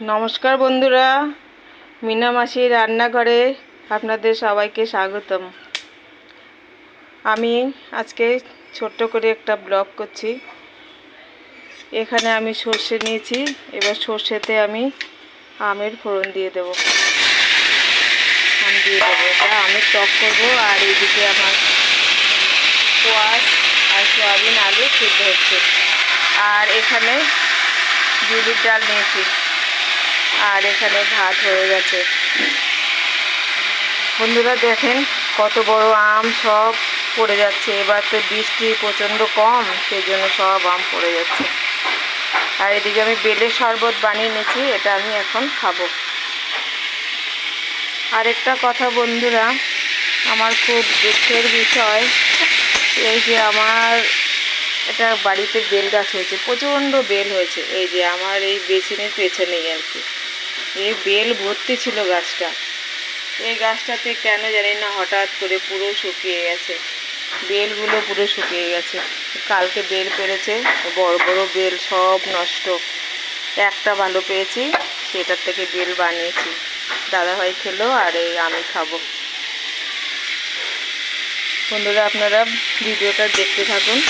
নমস্কার বন্ধুরা, মিনা মাসির রান্নাঘরে আপনাদের সবাইকে স্বাগতম। আমি আজকে ছোট্ট করে একটা ব্লগ করছি। এখানে আমি সর্ষে নিয়েছি, এবার সর্ষেতে আমি আমের ফোড়ন দিয়ে দেব। এটা আমের টক করবো। আর এইদিকে আমার কোয়াশ আর সয়াবিন আলু সিদ্ধ হচ্ছে। আর এখানে বিউলির ডাল নিয়েছি, আর এখানে ভাত হয়ে গেছে। বন্ধুরা দেখেন কত বড় আম সব পড়ে যাচ্ছে। এবার তো বৃষ্টি প্রচণ্ড কম, সেই জন্য সব আম পড়ে যাচ্ছে। আর এদিকে আমি বেলের শরবত বানিয়ে নিয়েছি, এটা আমি এখন খাবো। আরেকটা কথা বন্ধুরা, আমার খুব দুঃখের বিষয় এই যে আমার এটা বাড়িতে বেল গাছ হয়েছে, প্রচণ্ড বেল হয়েছে। এই যে আমার এই বেসিনের পেছনেই আর কি, এই বেল ভর্তি ছিল গাছটা। এই গাছটাতে কেন জানি না হঠাৎ করে পুরো শুকিয়ে গেছে, বেলগুলো পুরো শুকিয়ে গেছে। কালকে বেল পেরেছে, বড় বড় বেল সব নষ্ট। একটা ভালো পেয়েছি, সেটার থেকে বেল বানিয়েছি, দাদাভাই খেলো আর এই আমি খাবো। বন্ধুরা আপনারা ভিডিওটা দেখতে থাকুন।